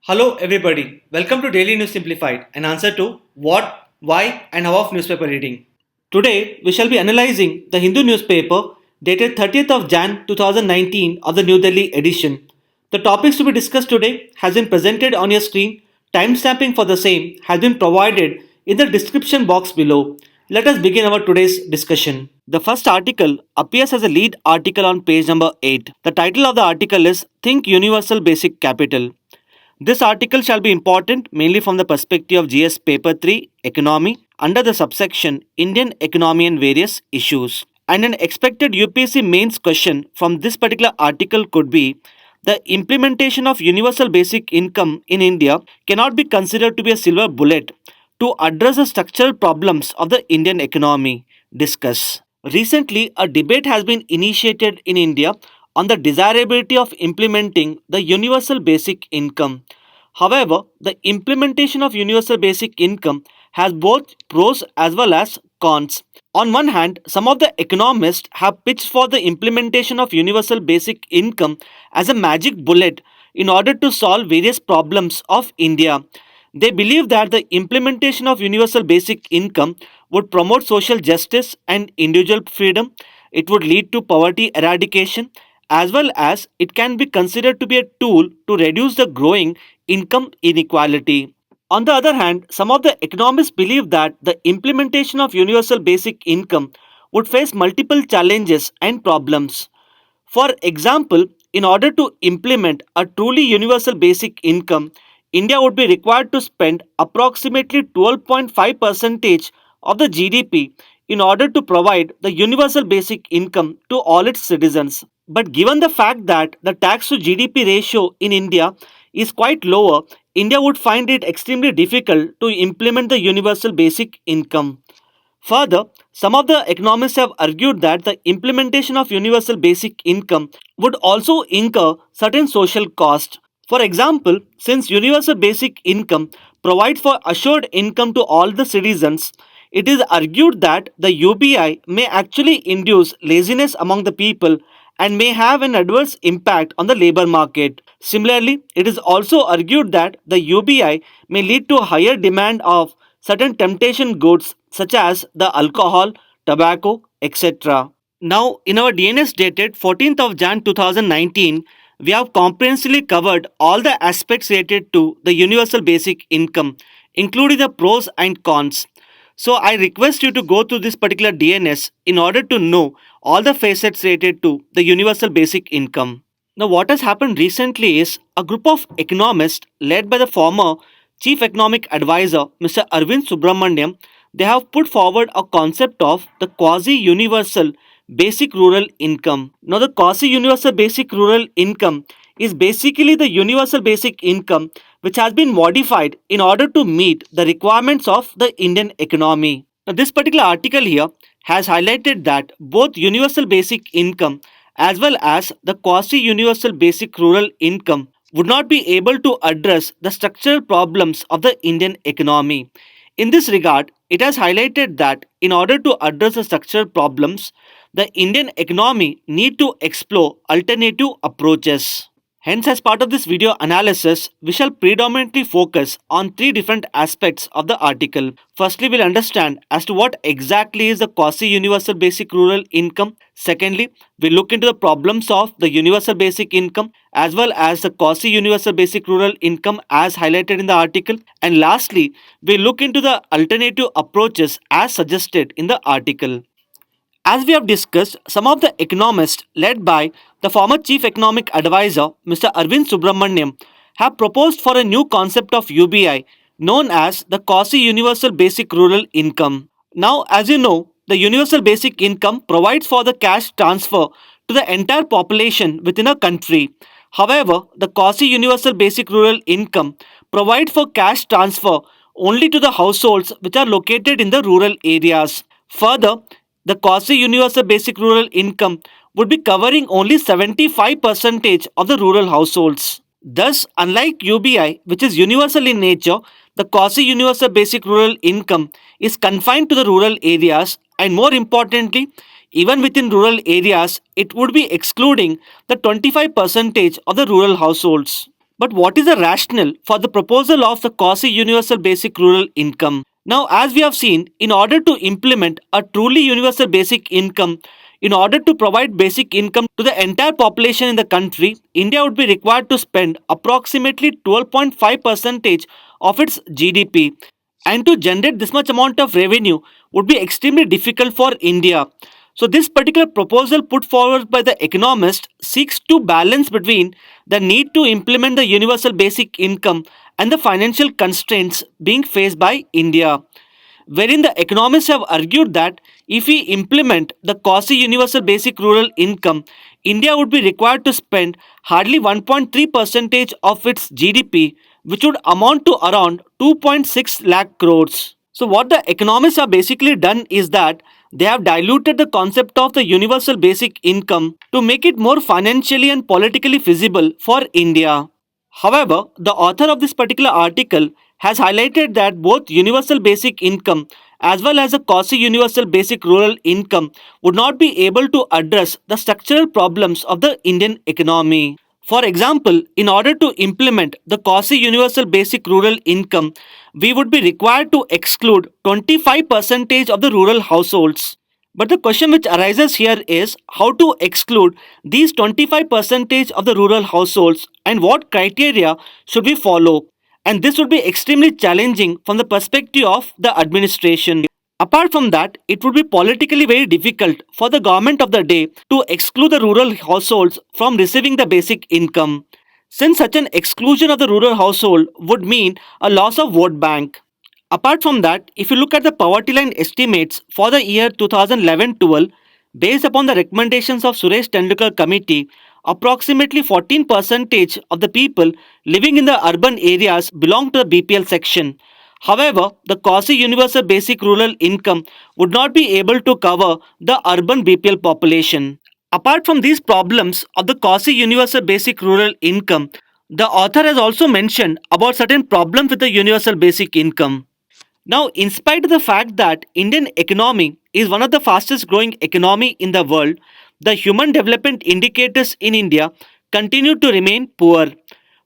Hello everybody, welcome to Daily News Simplified, an answer to what, why and how of newspaper reading. Today we shall be analyzing the Hindu newspaper dated 30th of Jan 2019 of the New Delhi edition. The topics to be discussed today has been presented on your screen. Timestamping for the same has been provided in the description box below. Let us begin our today's discussion. The first article appears as a lead article on page number 8. The title of the article is Think Universal Basic Capital. This article shall be important mainly from the perspective of GS Paper 3 Economy under the subsection Indian Economy and Various Issues. And an expected UPSC mains question from this particular article could be the implementation of universal basic income in India cannot be considered to be a silver bullet to address the structural problems of the Indian economy. Discuss. Recently, a debate has been initiated in India on the desirability of implementing the universal basic income. However, the implementation of universal basic income has both pros as well as cons. On one hand, some of the economists have pitched for the implementation of universal basic income as a magic bullet in order to solve various problems of India. They believe that the implementation of universal basic income would promote social justice and individual freedom. It would lead to poverty eradication as well as it can be considered to be a tool to reduce the growing income inequality. On the other hand, some of the economists believe that the implementation of universal basic income would face multiple challenges and problems. For example, in order to implement a truly universal basic income, India would be required to spend approximately 12.5% of the GDP in order to provide the universal basic income to all its citizens. But given the fact that the tax to GDP ratio in India is quite lower, India would find it extremely difficult to implement the universal basic income. Further, some of the economists have argued that the implementation of universal basic income would also incur certain social costs. For example, since universal basic income provides for assured income to all the citizens, it is argued that the UBI may actually induce laziness among the people and may have an adverse impact on the labor market. Similarly, it is also argued that the UBI may lead to a higher demand of certain temptation goods such as the alcohol, tobacco, etc. Now, in our DNS dated 14th of Jan 2019, we have comprehensively covered all the aspects related to the universal basic income, including the pros and cons. So I request you to go through this particular DNS in order to know all the facets related to the universal basic income. Now what has happened recently is a group of economists led by the former Chief Economic Advisor Mr. Arvind Subramaniam, they have put forward a concept of the quasi-universal basic rural income. Now the quasi-universal basic rural income is basically the universal basic income which has been modified in order to meet the requirements of the Indian economy. Now this particular article here has highlighted that both universal basic income as well as the quasi-universal basic rural income would not be able to address the structural problems of the Indian economy. In this regard, it has highlighted that in order to address the structural problems, the Indian economy need to explore alternative approaches. Hence, as part of this video analysis, we shall predominantly focus on three different aspects of the article. Firstly, we'll understand as to what exactly is the quasi-universal basic rural income. Secondly, we'll look into the problems of the universal basic income as well as the quasi-universal basic rural income as highlighted in the article. And lastly, we'll look into the alternative approaches as suggested in the article. As we have discussed, some of the economists led by the former Chief Economic Advisor Mr. Arvind Subramaniam have proposed for a new concept of UBI known as the quasi-universal basic rural income. Now, as you know, the universal basic income provides for the cash transfer to the entire population within a country. However, the quasi-universal basic rural income provides for cash transfer only to the households which are located in the rural areas. Further, the quasi-universal basic rural income would be covering only 75% of the rural households. Thus, unlike UBI, which is universal in nature, the quasi-universal basic rural income is confined to the rural areas, and more importantly, even within rural areas, it would be excluding the 25% of the rural households. But what is the rationale for the proposal of the quasi-universal basic rural income? Now, as we have seen, in order to implement a truly universal basic income, in order to provide basic income to the entire population in the country, India would be required to spend approximately 12.5% of its GDP. And to generate this much amount of revenue would be extremely difficult for India. So, this particular proposal put forward by the economist seeks to balance between the need to implement the universal basic income and the financial constraints being faced by India. Wherein the economists have argued that if we implement the quasi universal basic rural income, India would be required to spend hardly 1.3% of its GDP, which would amount to around 2.6 lakh crores. So, what the economists have basically done is that they have diluted the concept of the universal basic income to make it more financially and politically feasible for India. However, the author of this particular article has highlighted that both universal basic income as well as a quasi universal basic rural income would not be able to address the structural problems of the Indian economy. For example, in order to implement the quasi universal basic rural income, we would be required to exclude 25% of the rural households. But the question which arises here is how to exclude these 25% of the rural households and what criteria should we follow. And this would be extremely challenging from the perspective of the administration. Apart from that, it would be politically very difficult for the government of the day to exclude the rural households from receiving the basic income, since such an exclusion of the rural household would mean a loss of vote bank. Apart from that, if you look at the poverty line estimates for the year 2011-12, based upon the recommendations of Suresh Tendulkar committee, approximately 14% of the people living in the urban areas belong to the BPL section. However, the quasi-universal basic rural income would not be able to cover the urban BPL population. Apart from these problems of the quasi-universal basic rural income, the author has also mentioned about certain problems with the universal basic income. Now, in spite of the fact that Indian economy is one of the fastest growing economy in the world, the human development indicators in India continue to remain poor.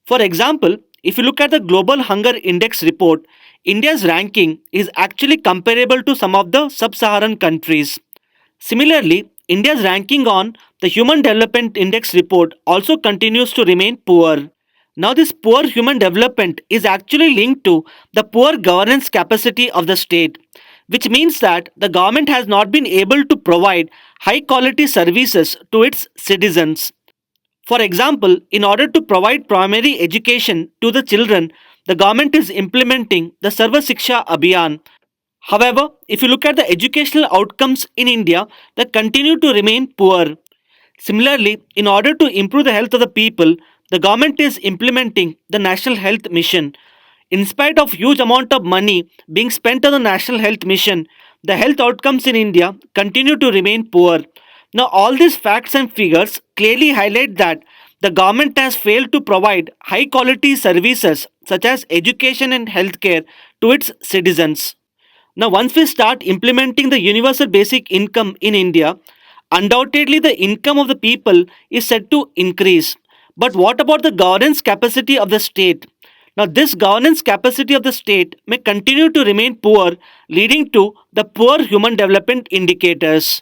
For example, if you look at the Global Hunger Index report, India's ranking is actually comparable to some of the sub-Saharan countries. Similarly, India's ranking on the Human Development Index report also continues to remain poor. Now, this poor human development is actually linked to the poor governance capacity of the state, which means that the government has not been able to provide high quality services to its citizens. For example, in order to provide primary education to the children, the government is implementing the Sarva Shiksha Abhiyan. However, if you look at the educational outcomes in India, they continue to remain poor. Similarly, in order to improve the health of the people, the government is implementing the National Health Mission. In spite of huge amount of money being spent on the National Health Mission, the health outcomes in India continue to remain poor. Now, all these facts and figures clearly highlight that the government has failed to provide high quality services such as education and healthcare to its citizens. Now, once we start implementing the universal basic income in India, undoubtedly the income of the people is set to increase. But what about the governance capacity of the state? Now, this governance capacity of the state may continue to remain poor, leading to the poor human development indicators.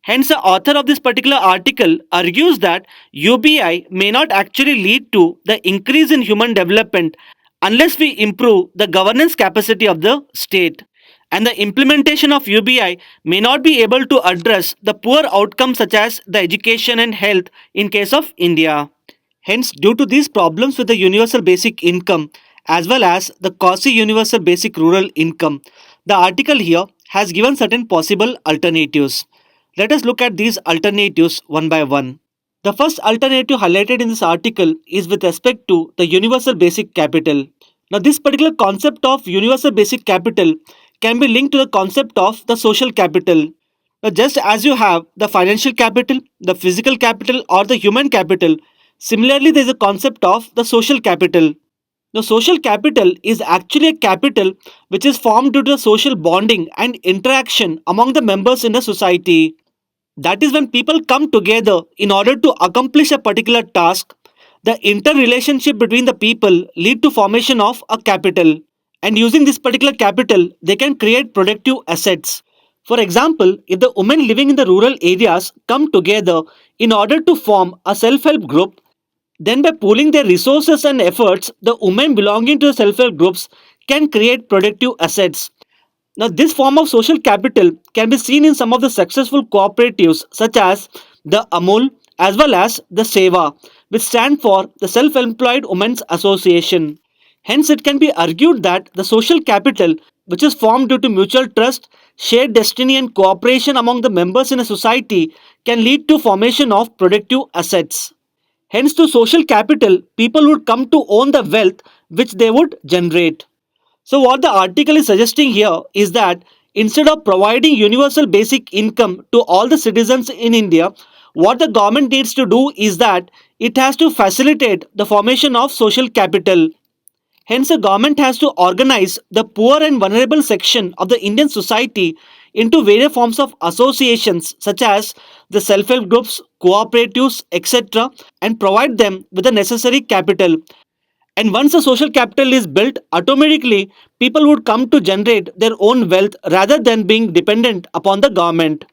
Hence, the author of this particular article argues that UBI may not actually lead to the increase in human development unless we improve the governance capacity of the state. And the implementation of UBI may not be able to address the poor outcomes such as the education and health in case of India. Hence, due to these problems with the universal basic income as well as the quasi-universal basic rural income, the article here has given certain possible alternatives. Let us look at these alternatives one by one. The first alternative highlighted in this article is with respect to the universal basic capital. Now, this particular concept of universal basic capital can be linked to the concept of the social capital. Now, just as you have the financial capital, the physical capital, or the human capital, similarly, there is a concept of the social capital. The social capital is actually a capital which is formed due to the social bonding and interaction among the members in the society. That is when people come together in order to accomplish a particular task. The interrelationship between the people lead to formation of a capital, and using this particular capital they can create productive assets. For example, if the women living in the rural areas come together in order to form a self-help group, then by pooling their resources and efforts, the women belonging to the self-help groups can create productive assets. Now, this form of social capital can be seen in some of the successful cooperatives such as the Amul as well as the Seva, which stand for the Self-Employed Women's Association. Hence, it can be argued that the social capital, which is formed due to mutual trust, shared destiny, and cooperation among the members in a society, can lead to formation of productive assets. Hence, to social capital, people would come to own the wealth which they would generate. So, what the article is suggesting here is that instead of providing universal basic income to all the citizens in India, what the government needs to do is that it has to facilitate the formation of social capital. Hence, the government has to organize the poor and vulnerable section of the Indian society into various forms of associations such as the self help groups, cooperatives, etc., and provide them with the necessary capital. And once a social capital is built, automatically people would come to generate their own wealth rather than being dependent upon the government.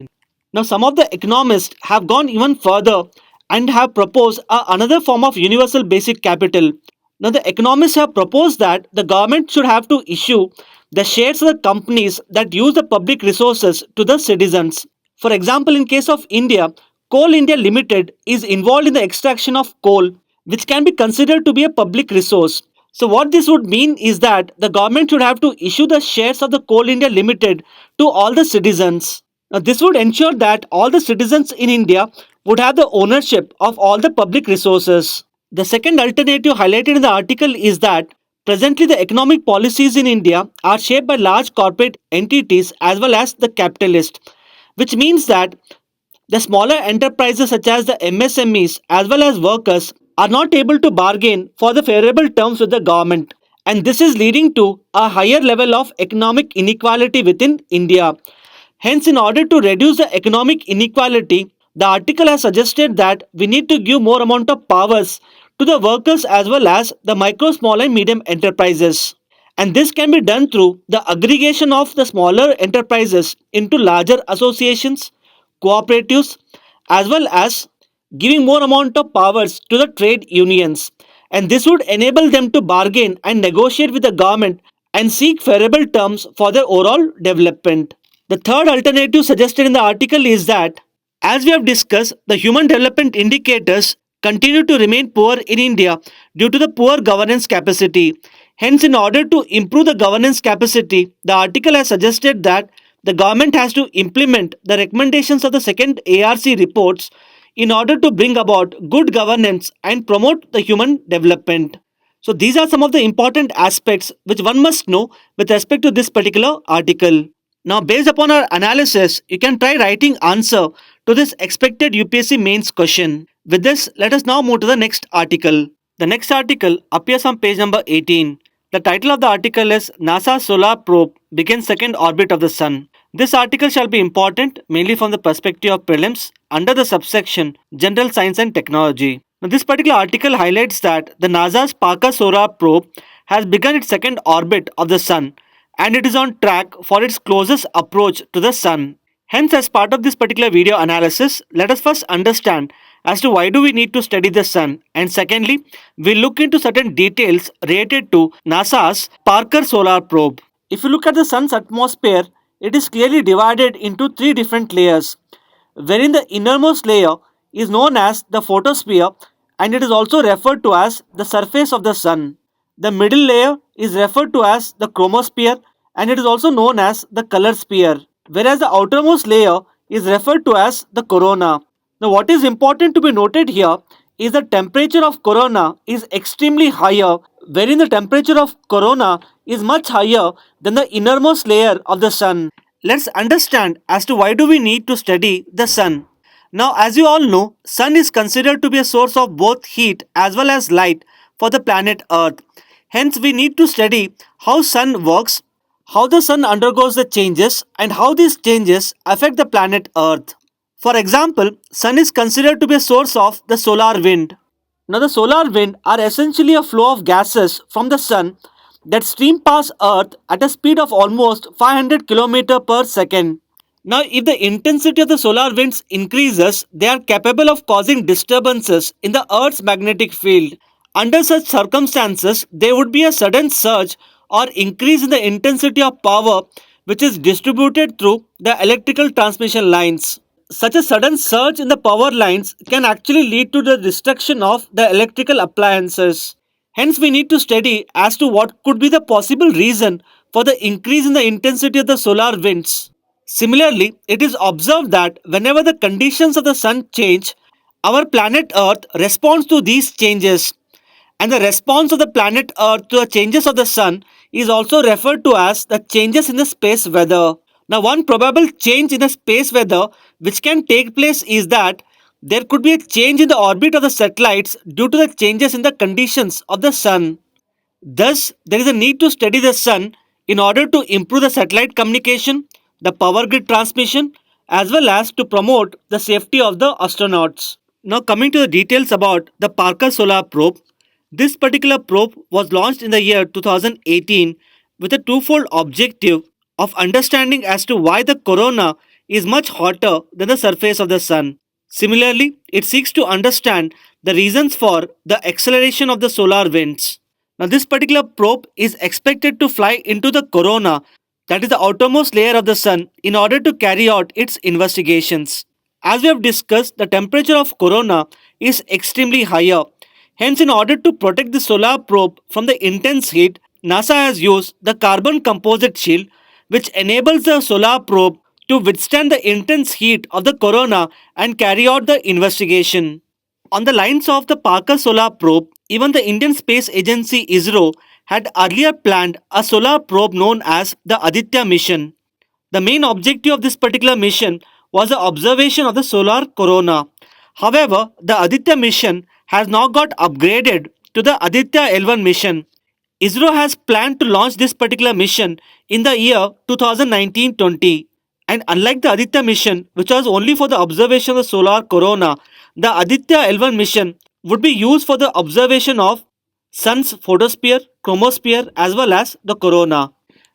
Now, some of the economists have gone even further and have proposed another form of universal basic capital. Now, the economists have proposed that the government should have to issue the shares of the companies that use the public resources to the citizens. For example, in case of India, Coal India Limited is involved in the extraction of coal, which can be considered to be a public resource. So, what this would mean is that the government should have to issue the shares of the Coal India Limited to all the citizens. Now, this would ensure that all the citizens in India would have the ownership of all the public resources. The second alternative highlighted in the article is that presently the economic policies in India are shaped by large corporate entities as well as the capitalists, which means that the smaller enterprises such as the MSMEs as well as workers are not able to bargain for the favorable terms with the government, and this is leading to a higher level of economic inequality within India. Hence, in order to reduce the economic inequality, the article has suggested that we need to give more amount of powers to the workers as well as the micro, small and medium enterprises. And this can be done through the aggregation of the smaller enterprises into larger associations, cooperatives, as well as giving more amount of powers to the trade unions. And this would enable them to bargain and negotiate with the government and seek favorable terms for their overall development. The third alternative suggested in the article is that, as we have discussed, the human development indicators continue to remain poor in India due to the poor governance capacity. Hence, in order to improve the governance capacity, the article has suggested that the government has to implement the recommendations of the second ARC reports in order to bring about good governance and promote the human development. So, these are some of the important aspects which one must know with respect to this particular article. Now, based upon our analysis, you can try writing answer to this expected UPSC mains question. With this, let us now move to the next article. The next article appears on page number 18. The title of the article is NASA Solar Probe Begins Second Orbit of the Sun. This article shall be important mainly from the perspective of prelims under the subsection General Science and Technology. Now, this particular article highlights that the NASA's Parker Solar Probe has begun its second orbit of the Sun and it is on track for its closest approach to the Sun. Hence, as part of this particular video analysis, let us first understand as to why do we need to study the Sun, and secondly, we'll look into certain details related to NASA's Parker Solar Probe. If you look at the Sun's atmosphere, it is clearly divided into three different layers, wherein the innermost layer is known as the photosphere and it is also referred to as the surface of the Sun. The middle layer is referred to as the chromosphere and it is also known as the color sphere, whereas the outermost layer is referred to as the corona. Now, what is important to be noted here is the temperature of corona is extremely higher, wherein the temperature of corona is much higher than the innermost layer of the Sun. Let's understand as to why do we need to study the Sun. Now, as you all know, Sun is considered to be a source of both heat as well as light for the planet Earth. Hence, we need to study how Sun works, how the Sun undergoes the changes, and how these changes affect the planet Earth. For example, Sun is considered to be a source of the solar wind. Now, the solar wind are essentially a flow of gases from the sun that stream past Earth at a speed of almost 500 km per second. Now, if the intensity of the solar winds increases, they are capable of causing disturbances in the Earth's magnetic field. Under such circumstances, there would be a sudden surge or increase in the intensity of power which is distributed through the electrical transmission lines. Such a sudden surge in the power lines can actually lead to the destruction of the electrical appliances. Hence, we need to study as to what could be the possible reason for the increase in the intensity of the solar winds. Similarly, it is observed that whenever the conditions of the sun change, our planet Earth responds to these changes. And the response of the planet Earth to the changes of the sun is also referred to as the changes in the space weather. Now, one probable change in the space weather which can take place is that there could be a change in the orbit of the satellites due to the changes in the conditions of the sun. Thus, there is a need to study the sun in order to improve the satellite communication, the power grid transmission, as well as to promote the safety of the astronauts. Now, coming to the details about the Parker Solar Probe, this particular probe was launched in the year 2018 with a twofold objective of understanding as to why the corona is much hotter than the surface of the sun. Similarly, it seeks to understand the reasons for the acceleration of the solar winds. Now, this particular probe is expected to fly into the corona, that is the outermost layer of the sun, in order to carry out its investigations. As we have discussed, the temperature of corona is extremely higher. Hence, in order to protect the solar probe from the intense heat, NASA has used the carbon composite shield, which enables the solar probe to withstand the intense heat of the corona and carry out the investigation. On the lines of the Parker Solar Probe, even the Indian Space Agency ISRO had earlier planned a solar probe known as the Aditya mission. The main objective of this particular mission was the observation of the solar corona. However, the Aditya mission has now got upgraded to the Aditya L1 mission. ISRO has planned to launch this particular mission in the year 2019-20. And unlike the Aditya mission, which was only for the observation of the solar corona, the Aditya L1 mission would be used for the observation of sun's photosphere, chromosphere, as well as the corona.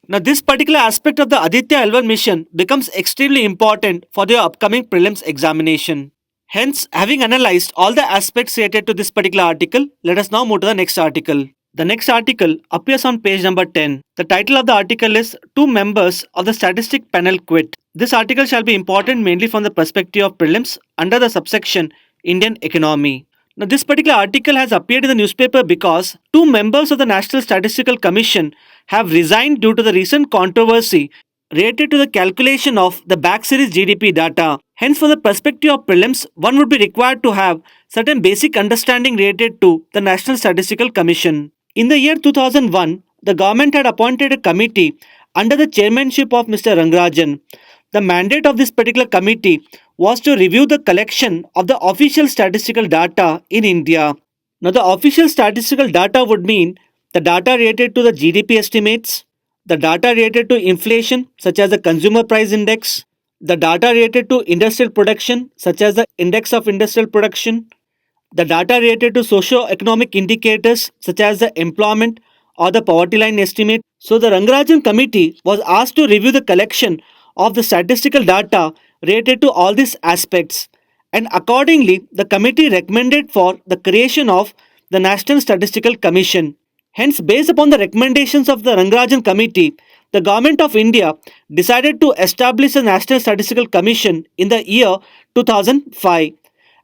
Now, this particular aspect of the Aditya L1 mission becomes extremely important for the upcoming prelims examination. Hence, having analyzed all the aspects related to this particular article, let us now move to the next article. The next article appears on page number 10. The title of the article is Two Members of the Statistic Panel Quit. This article shall be important mainly from the perspective of prelims under the subsection Indian Economy. Now, this particular article has appeared in the newspaper because two members of the National Statistical Commission have resigned due to the recent controversy related to the calculation of the back series GDP data. Hence, from the perspective of prelims, one would be required to have certain basic understanding related to the National Statistical Commission. In the year 2001, the government had appointed a committee under the chairmanship of Mr. Rangarajan. The mandate of this particular committee was to review the collection of the official statistical data in India. Now, the official statistical data would mean the data related to the GDP estimates, the data related to inflation, such as the consumer price index, the data related to industrial production, such as the index of industrial production, the data related to socio-economic indicators, such as the employment or the poverty line estimate. So, the Rangarajan committee was asked to review the collection of the statistical data related to all these aspects, and accordingly the committee recommended for the creation of the National Statistical Commission. Hence, based upon the recommendations of the Rangarajan committee, the government of India decided to establish a National Statistical Commission in the year 2005,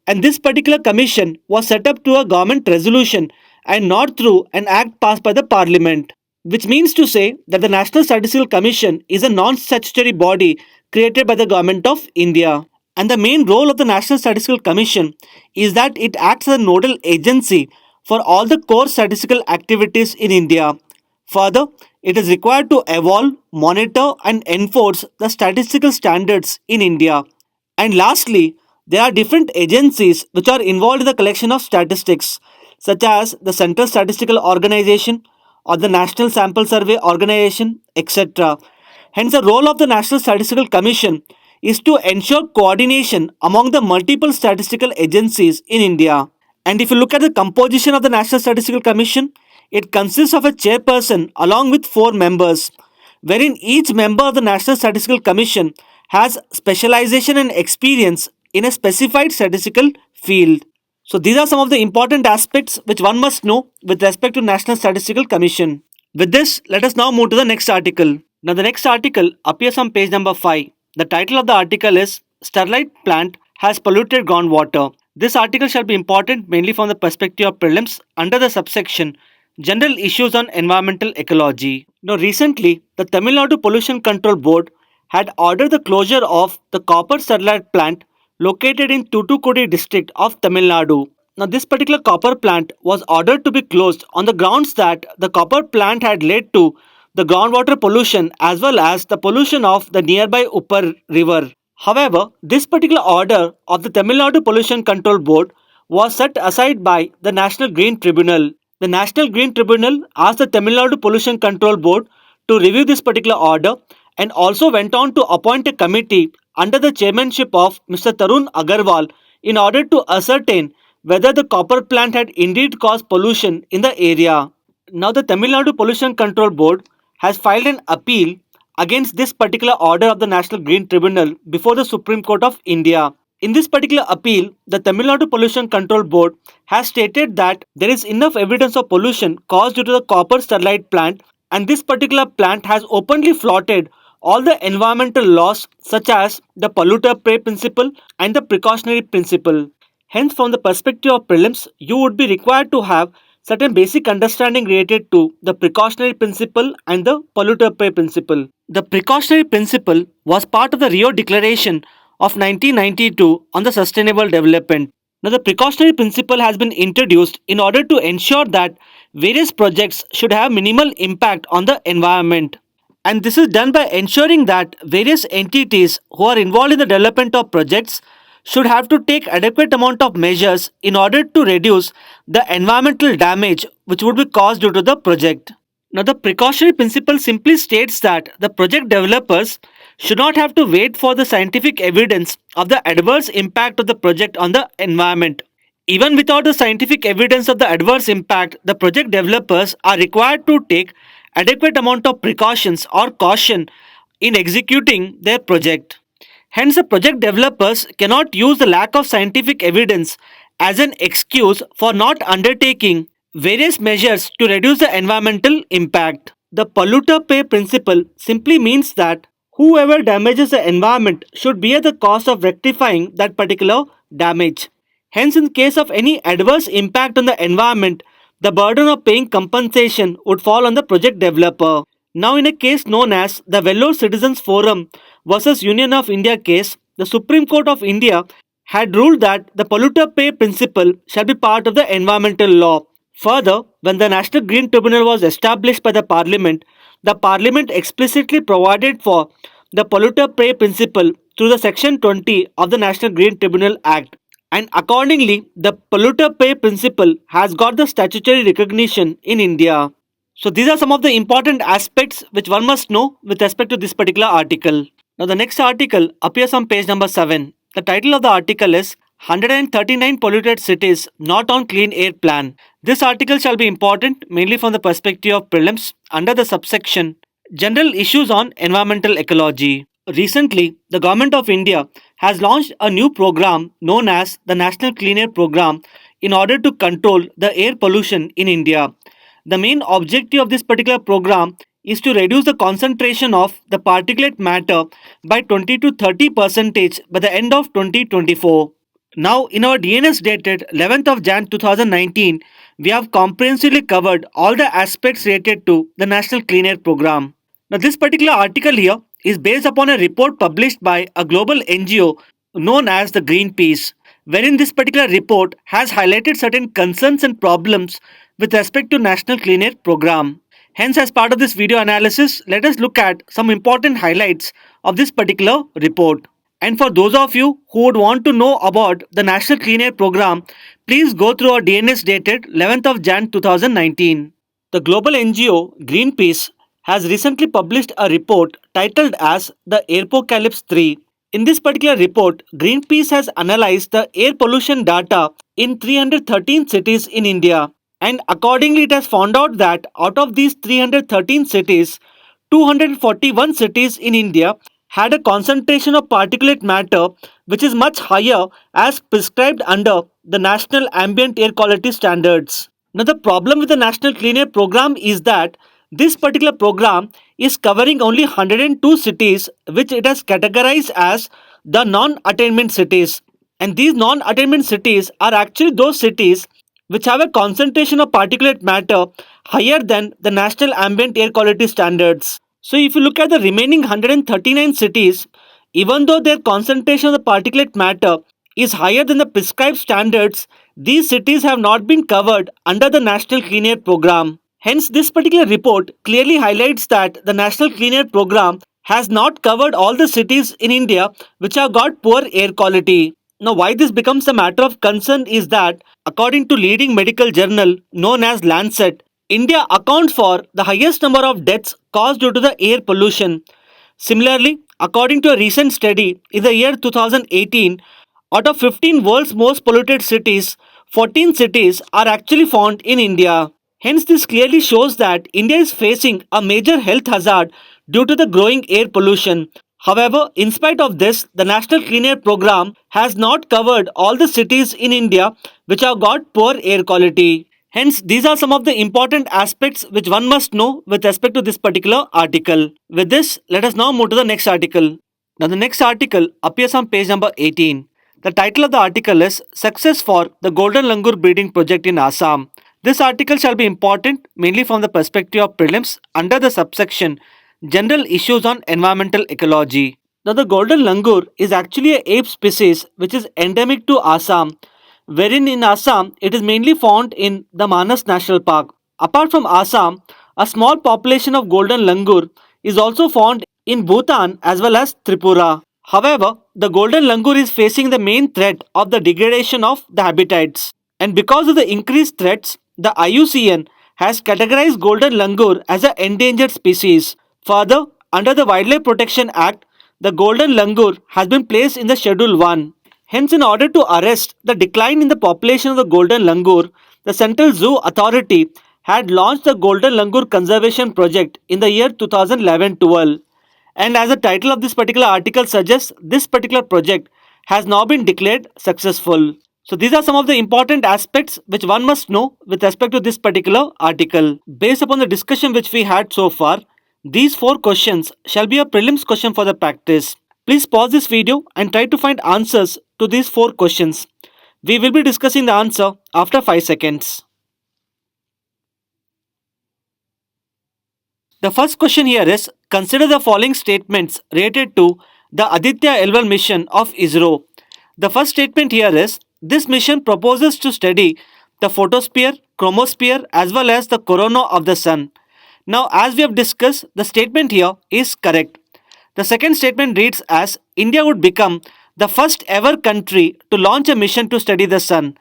and this particular commission was set up through a government resolution and not through an act passed by the parliament, which means to say that the National Statistical Commission is a non-statutory body created by the government of India. And the main role of the National Statistical Commission is that it acts as a nodal agency for all the core statistical activities in India. Further, it is required to evolve, monitor, and enforce the statistical standards in India. And lastly, there are different agencies which are involved in the collection of statistics, such as the Central Statistical Organization or the National Sample Survey Organization, etc. Hence, the role of the National Statistical Commission is to ensure coordination among the multiple statistical agencies in India. And if you look at the composition of the National Statistical Commission, it consists of a chairperson along with 4 members, wherein each member of the National Statistical Commission has specialization and experience in a specified statistical field. So these are some of the important aspects which one must know with respect to National Statistical Commission. With this, let us now move to the next article. Now the next article appears on page number 5. The title of the article is Sterlite Plant Has Polluted Groundwater. This article shall be important mainly from the perspective of prelims under the subsection General Issues on Environmental Ecology. Now recently, the Tamil Nadu Pollution Control Board had ordered the closure of the copper Sterlite plant located in Toothukudi district of Tamil Nadu. Now, this particular copper plant was ordered to be closed on the grounds that the copper plant had led to the groundwater pollution as well as the pollution of the nearby Uppin river. However, this particular order of the Tamil Nadu Pollution Control Board was set aside by the National Green Tribunal. The National Green Tribunal asked the Tamil Nadu Pollution Control Board to review this particular order and also went on to appoint a committee under the chairmanship of Mr. Tarun Agarwal in order to ascertain whether the copper plant had indeed caused pollution in the area. Now, the Tamil Nadu Pollution Control Board has filed an appeal against this particular order of the National Green Tribunal before the Supreme Court of India. In this particular appeal, the Tamil Nadu Pollution Control Board has stated that there is enough evidence of pollution caused due to the copper Sterlite plant, and this particular plant has openly flaunted all the environmental laws such as the polluter pay principle and the precautionary principle. Hence, from the perspective of prelims, you would be required to have certain basic understanding related to the precautionary principle and the polluter pay principle. The precautionary principle was part of the Rio Declaration of 1992 on the sustainable development. Now, the precautionary principle has been introduced in order to ensure that various projects should have minimal impact on the environment. And this is done by ensuring that various entities who are involved in the development of projects should have to take adequate amount of measures in order to reduce the environmental damage which would be caused due to the project. Now, the precautionary principle simply states that the project developers should not have to wait for the scientific evidence of the adverse impact of the project on the environment. Even without the scientific evidence of the adverse impact, the project developers are required to take adequate amount of precautions or caution in executing their project. Hence, the project developers cannot use the lack of scientific evidence as an excuse for not undertaking various measures to reduce the environmental impact. The polluter pay principle simply means that whoever damages the environment should bear the cost of rectifying that particular damage. Hence, in case of any adverse impact on the environment, the burden of paying compensation would fall on the project developer. Now, in a case known as the Vellore Citizens Forum versus Union of India case, the Supreme Court of India had ruled that the polluter pay principle shall be part of the environmental law. Further, when the National Green Tribunal was established by the Parliament explicitly provided for the polluter pay principle through the Section 20 of the National Green Tribunal Act. And accordingly, the polluter pay principle has got the statutory recognition in India. So these are some of the important aspects which one must know with respect to this particular article. Now the next article appears on page number 7. The title of the article is 139 Polluted Cities Not on Clean Air Plan. This article shall be important mainly from the perspective of prelims under the subsection General Issues on Environmental Ecology. Recently, the Government of India has launched a new program known as the National Clean Air Program in order to control the air pollution in India. The main objective of this particular program is to reduce the concentration of the particulate matter by 20 to 30% by the end of 2024. Now, in our DNS dated 11th of Jan 2019, we have comprehensively covered all the aspects related to the National Clean Air Program. Now, this particular article here is based upon a report published by a global NGO known as the Greenpeace, wherein this particular report has highlighted certain concerns and problems with respect to National Clean Air Program. Hence, as part of this video analysis, let us look at some important highlights of this particular report. And for those of you who would want to know about the National Clean Air Program, please go through our DNS dated 11th of Jan 2019. The global NGO Greenpeace has recently published a report titled as the Airpocalypse 3, In this particular report, Greenpeace has analyzed the air pollution data in 313 cities in India. And accordingly, it has found out that out of these 313 cities, 241 cities in India had a concentration of particulate matter which is much higher as prescribed under the National Ambient Air Quality Standards. Now, the problem with the National Clean Air Program is that this particular program is covering only 102 cities, which it has categorized as the non attainment cities. And these non attainment cities are actually those cities which have a concentration of particulate matter higher than the National Ambient Air Quality Standards. So, if you look at the remaining 139 cities, even though their concentration of the particulate matter is higher than the prescribed standards, these cities have not been covered under the National Clean Air Program. Hence, this particular report clearly highlights that the National Clean Air Program has not covered all the cities in India which have got poor air quality. Now, why this becomes a matter of concern is that, according to leading medical journal known as Lancet, India accounts for the highest number of deaths caused due to the air pollution. Similarly, according to a recent study in the year 2018, out of 15 world's most polluted cities, 14 cities are actually found in India. Hence, this clearly shows that India is facing a major health hazard due to the growing air pollution. However, in spite of this, the National Clean Air Program has not covered all the cities in India which have got poor air quality. Hence, these are some of the important aspects which one must know with respect to this particular article. With this, let us now move to the next article. Now, the next article appears on page number 18. The title of the article is Success for the Golden Langur Breeding Project in Assam. This article shall be important mainly from the perspective of prelims under the subsection General Issues on Environmental Ecology. Now, the golden langur is actually a ape species which is endemic to Assam, wherein in Assam it is mainly found in the Manas National Park. Apart from Assam, a small population of golden langur is also found in Bhutan as well as Tripura. However, the golden langur is facing the main threat of the degradation of the habitats. And because of the increased threats, the IUCN has categorized golden langur as an endangered species. Further, under the Wildlife Protection Act, the golden langur has been placed in the Schedule 1. Hence, in order to arrest the decline in the population of the golden langur, the Central Zoo Authority had launched the Golden Langur Conservation Project in the year 2011-12. And as the title of this particular article suggests, this particular project has now been declared successful. So these are some of the important aspects which one must know with respect to this particular article. Based upon the discussion which we had so far, these 4 questions shall be a prelims question for the practice. Please pause this video and try to find answers to these 4 questions. We will be discussing the answer after 5 seconds. The first question here is, consider the following statements related to the Aditya L1 mission of ISRO. The first statement here is, this mission proposes to study the photosphere, chromosphere as well as the corona of the sun. Now, as we have discussed, the statement here is correct. The second statement reads as, India would become the first ever country to launch a mission to study the sun.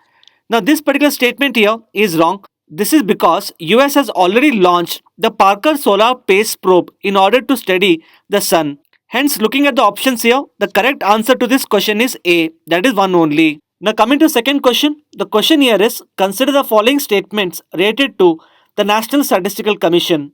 Now, this particular statement here is wrong. This is because US has already launched the Parker Solar Pace Probe in order to study the sun. Hence, looking at the options here, the correct answer to this question is A, that is one only. Now, coming to the second question, the question here is, consider the following statements related to the National Statistical Commission.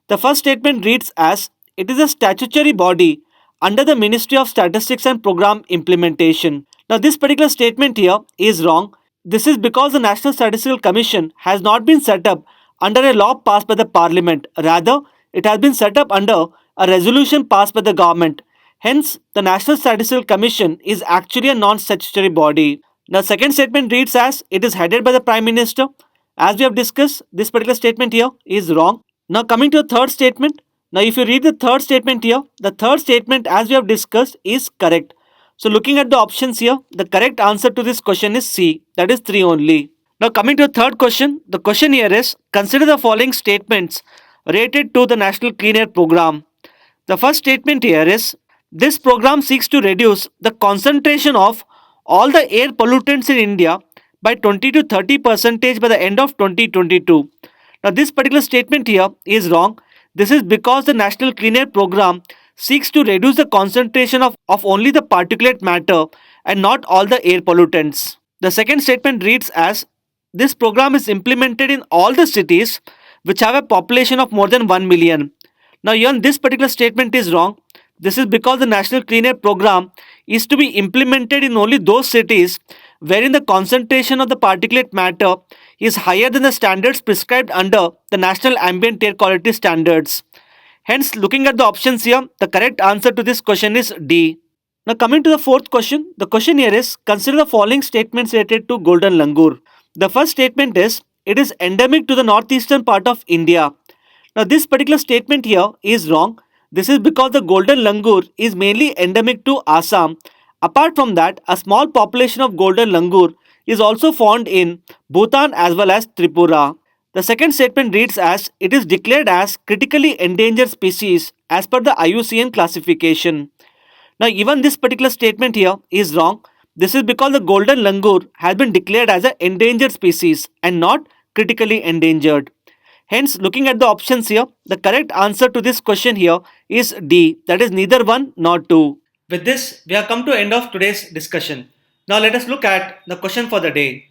The first statement reads as, it is a statutory body under the Ministry of Statistics and Program Implementation. Now, this particular statement here is wrong. This is because the National Statistical Commission has not been set up under a law passed by the Parliament. Rather, it has been set up under a resolution passed by the government. Hence, the National Statistical Commission is actually a non-statutory body. The second statement reads as, it is headed by the Prime Minister. As we have discussed, this particular statement here is wrong. Now, coming to the third statement. Now, if you read the third statement here, the third statement as we have discussed is correct. So, looking at the options here, the correct answer to this question is C, that is 3 only. Now, coming to the third question, the question here is, consider the following statements related to the National Clean Air Program. The first statement here is, this program seeks to reduce the concentration of all the air pollutants in India by 20 to 30% by the end of 2022. Now, this particular statement here is wrong. This is because the National Clean Air Program seeks to reduce the concentration of only the particulate matter and not all the air pollutants. The second statement reads as this program is implemented in all the cities which have a population of more than 1 million. Now, even this particular statement is wrong. This is because the National Clean Air Program is to be implemented in only those cities wherein the concentration of the particulate matter is higher than the standards prescribed under the National Ambient Air Quality Standards. Hence, looking at the options here, the correct answer to this question is D. Now, coming to the fourth question, the question here is consider the following statements related to golden langur. The first statement is it is endemic to the northeastern part of India. Now, this particular statement here is wrong. This is because the golden langur is mainly endemic to Assam. Apart from that, a small population of golden langur is also found in Bhutan as well as Tripura. The second statement reads as it is declared as critically endangered species as per the IUCN classification. Now, even this particular statement here is wrong. This is because the golden langur has been declared as an endangered species and not critically endangered. Hence, looking at the options here, the correct answer to this question here is D, that is neither 1 nor 2. With this, we have come to end of today's discussion. Now let us look at the question for the day.